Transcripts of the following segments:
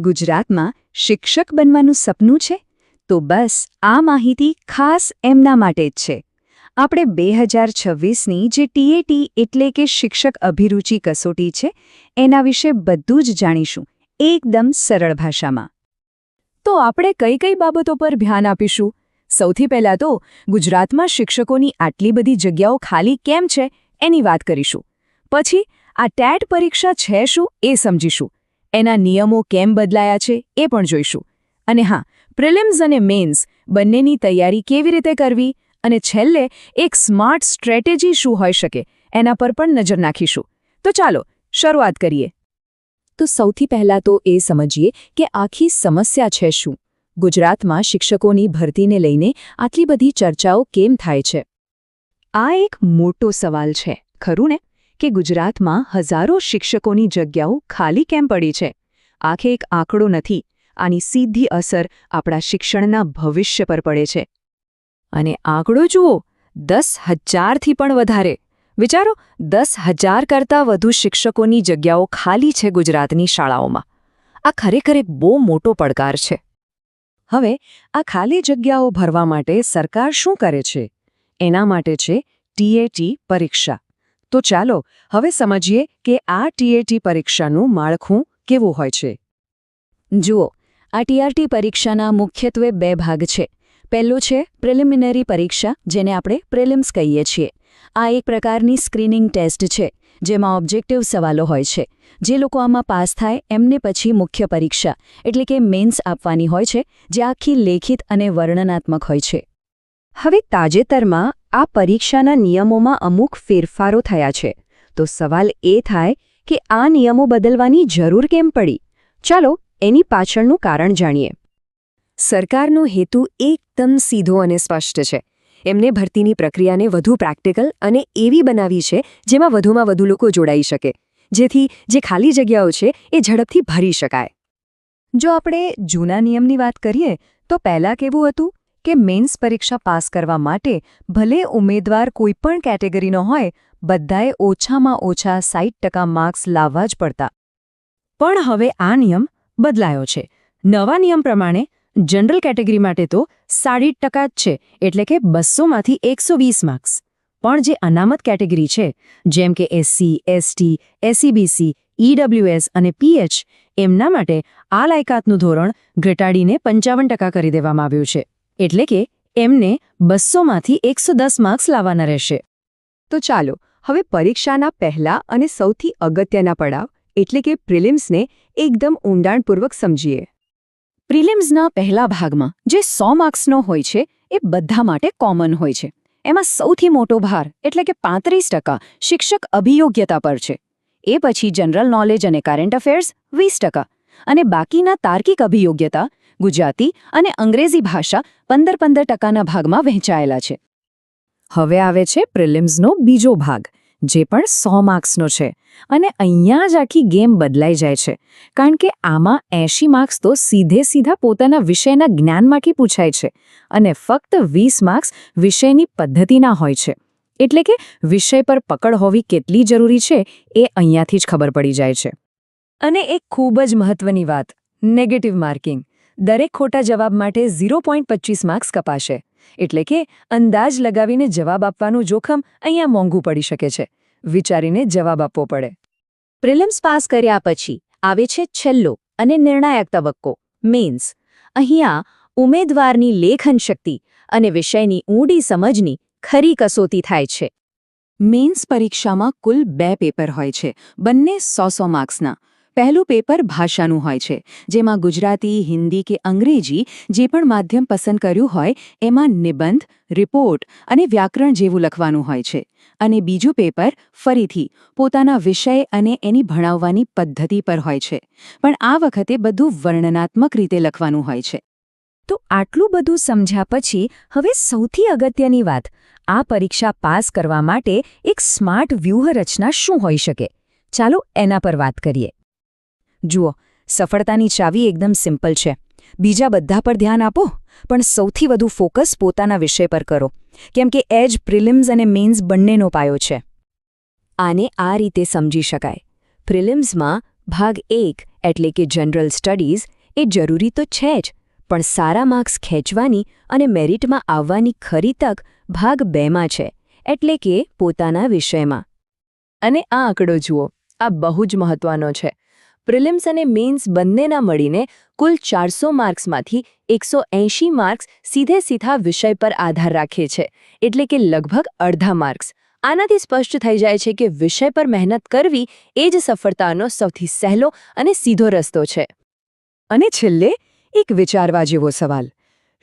ગુજરાતમાં શિક્ષક બનવાનું સપનું છે? તો બસ આ માહિતી ખાસ એમના માટે જ છે. આપણે 2026ની જે ટીએટી એટલે કે શિક્ષક અભિરુચિ કસોટી છે એના વિશે બધું જ જાણીશું, એકદમ સરળ ભાષામાં. તો આપણે કઈ કઈ બાબતો પર ધ્યાન આપીશું? સૌથી પહેલાં તો ગુજરાતમાં શિક્ષકોની આટલી બધી જગ્યાઓ ખાલી કેમ છે એની વાત કરીશું. પછી આ ટેટ પરીક્ષા છે શું એ સમજીશું. એના નિયમો કેમ બદલાયા છે એ પણ જોઈશું. અને હા, પ્રિલિમ્સ અને મેન્સ બંનેની તૈયારી કેવી રીતે કરવી અને છેલ્લે એક સ્માર્ટ સ્ટ્રેટેજી શું હોઈ શકે એના પર પણ નજર નાખીશું. તો ચાલો શરૂઆત કરીએ. તો સૌથી પહેલાં તો એ સમજીએ કે આખી સમસ્યા છે શું. ગુજરાતમાં શિક્ષકોની ભરતીને લઈને આટલી બધી ચર્ચાઓ કેમ થાય છે? આ એક મોટો સવાલ છે, ખરું ને? કે ગુજરાતમાં હજારો શિક્ષકોની જગ્યાઓ ખાલી કેમ પડી છે? આખે એક આંકડો નથી, આની સીધી અસર આપણા શિક્ષણના ભવિષ્ય પર પડે છે. અને આંકડો જુઓ, 10,000થી પણ વધારે. વિચારો, 10,000 કરતાં વધુ શિક્ષકોની જગ્યાઓ ખાલી છે ગુજરાતની શાળાઓમાં. આ ખરેખર એક બહુ મોટો પડકાર છે. હવે આ ખાલી જગ્યાઓ ભરવા માટે સરકાર શું કરે છે? એના માટે છે ટીએટી પરીક્ષા. તો ચાલો હવે સમજીએ કે આ ટીએટી પરીક્ષાનું માળખું કેવું હોય છે. જુઓ, આ ટીઆરટી પરીક્ષાના મુખ્યત્વે 2 ભાગ છે. પહેલું છે પ્રિલિમિનરી પરીક્ષા, જેને આપણે પ્રિલિમ્સ કહીએ છીએ. આ એક પ્રકારની સ્ક્રીનિંગ ટેસ્ટ છે, જેમાં ઓબ્જેક્ટિવ સવાલો હોય છે. જે લોકો આમાં પાસ થાય એમને પછી મુખ્ય પરીક્ષા એટલે કે મેન્સ આપવાની હોય છે, જે આખી લેખિત અને વર્ણનાત્મક હોય છે. હવે તાજેતરમાં આ પરીક્ષાના નિયમોમાં અમુક ફેરફારો થયા છે. તો સવાલ એ થાય કે આ નિયમો બદલવાની જરૂર કેમ પડી? ચાલો એની પાછળનું કારણ જાણીએ. સરકારનો હેતુ એકદમ સીધો અને સ્પષ્ટ છે. એમને ભરતીની પ્રક્રિયાને વધુ પ્રેક્ટિકલ અને એવી બનાવી છે જેમાં વધુમાં વધુ લોકો જોડાઈ શકે, જેથી જે ખાલી જગ્યાઓ છે એ ઝડપથી ભરી શકાય. જો આપણે જૂના નિયમની વાત કરીએ તો પહેલાં કેવું હતું કે મેન્સ પરીક્ષા પાસ કરવા માટે ભલે ઉમેદવાર કોઈપણ કેટેગરીનો હોય, બધાએ ઓછામાં ઓછા 60% માર્ક્સ લાવવા જ પડતા. પણ હવે આ નિયમ બદલાયો છે. નવા નિયમ પ્રમાણે જનરલ કેટેગરી માટે તો 60% જ છે, એટલે કે 200માંથી 120 માર્ક્સ. પણ જે અનામત કેટેગરી છે, જેમ કે એસસી, એસટી, એસસીબીસી, ઈડબ્લ્યુએસ અને પીએચ, એમના માટે આ લાયકાતનું ધોરણ ઘટાડીને 55% કરી દેવામાં આવ્યું છે. એટલે કે એમને 200માંથી 110 માર્ક્સ લાવવાના રહેશે. તો ચાલો હવે પરીક્ષાના પહેલા અને સૌથી અગત્યના પડાવ એટલે કે પ્રિલિમ્સને એકદમ ઊંડાણપૂર્વક સમજીએ. પ્રિલિમ્સના પહેલા ભાગમાં જે 100 માર્ક્સનો હોય છે એ બધા માટે કોમન હોય છે. એમાં સૌથી મોટો ભાર એટલે કે 35% શિક્ષક અભિયોગ્યતા પર છે. એ પછી જનરલ નોલેજ અને કરંટ અફેર્સ 20%, અને બાકીના તાર્કિક અભિયોગ્યતા, ગુજરાતી અને અંગ્રેજી ભાષા 15% ભાગમાં વહેંચાયેલા છે. હવે આવે છે પ્રિલિમ્સનો બીજો ભાગ, જે પણ 100 માર્ક્સનો છે. અને અહીંયા જ આખી ગેમ બદલાઈ જાય છે, કારણ કે આમાં 80 માર્ક્સ તો સીધા પોતાના વિષયના જ્ઞાનમાંથી પૂછાય છે અને ફક્ત 20 માર્ક્સ વિષયની પદ્ધતિના હોય છે. એટલે કે વિષય પર પકડ હોવી કેટલી જરૂરી છે એ અહીંયાથી જ ખબર પડી જાય છે. અને એક ખૂબ જ મહત્વની વાત, નેગેટિવ માર્કિંગ. દરેક ખોટા જવાબ માટે 0.25 માર્ક્સ કપાશે. એટલે કે અંદાજ લગાવીને જવાબ આપવાનું જોખમ અહીંયા મોંઘું પડી શકે છે. વિચારીને જવાબ આપવો પડે. પ્રિલિમ્સ પાસ કર્યા પછી આવે છે છેલ્લો અને નિર્ણાયક તબક્કો, મેન્સ. અહીંયા ઉમેદવારની લેખન શક્તિ અને વિષયની ઊંડી સમજની ખરી કસોટી થાય છે. મેન્સ પરીક્ષામાં કુલ 2 પેપર હોય છે, બંને 100 માર્ક્સના. પહેલું પેપર ભાષાનું હોય છે, જેમાં ગુજરાતી, હિન્દી કે અંગ્રેજી જે પણ માધ્યમ પસંદ કર્યું હોય એમાં નિબંધ, રિપોર્ટ અને વ્યાકરણ જેવું લખવાનું હોય છે. અને બીજું પેપર ફરીથી પોતાના વિષય અને એની ભણાવવાની પદ્ધતિ પર હોય છે, પણ આ વખતે બધું વર્ણનાત્મક રીતે લખવાનું હોય છે. તો આટલું બધું સમજ્યા પછી હવે સૌથી અગત્યની વાત, આ પરીક્ષા પાસ કરવા માટે એક સ્માર્ટ વ્યૂહરચના શું હોઈ શકે? ચાલો એના પર વાત કરીએ. જુઓ, સફળતાની ચાવી એકદમ સિમ્પલ છે. બીજા બધા પર ધ્યાન આપો, પણ સૌથી વધુ ફોકસ પોતાના વિષય પર કરો, કેમ કે એ જ પ્રિલિમ્સ અને મેન્સ બંનેનો પાયો છે. આને આ રીતે સમજી શકાય. પ્રિલિમ્સમાં ભાગ 1 એટલે કે જનરલ સ્ટડીઝ એ જરૂરી તો છે જ, પણ સારા માર્ક્સ ખેંચવાની અને મેરિટમાં આવવાની ખરી તક ભાગ 2માં છે, એટલે કે પોતાના વિષયમાં. અને આ આંકડો જુઓ, આ બહુ જ મહત્વનો છે. પ્રિલિમ્સ અને મેઇન્સ બંનેના મળીને કુલ 400 માર્ક્સમાંથી 180 માર્ક્સ સીધા વિષય પર આધાર રાખે છે, એટલે કે લગભગ અડધા માર્ક્સ. આનાથી સ્પષ્ટ થઈ જાય છે કે વિષય પર મહેનત કરવી એ જ સફળતાનો સૌથી સહેલો અને સીધો રસ્તો છે. અને છેલ્લે એક વિચારવા જેવો સવાલ: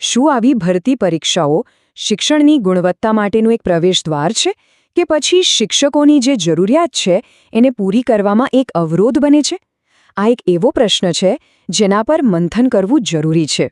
શું આવી ભરતી પરીક્ષાઓ શિક્ષણની ગુણવત્તા માટેનું એક પ્રવેશદ્વાર છે, કે પછી શિક્ષકોની જે જરૂરિયાત છે એને પૂરી કરવામાં એક અવરોધ બને છે? આ એક એવો પ્રશ્ન છે જેના પર મંથન કરવું જરૂરી છે.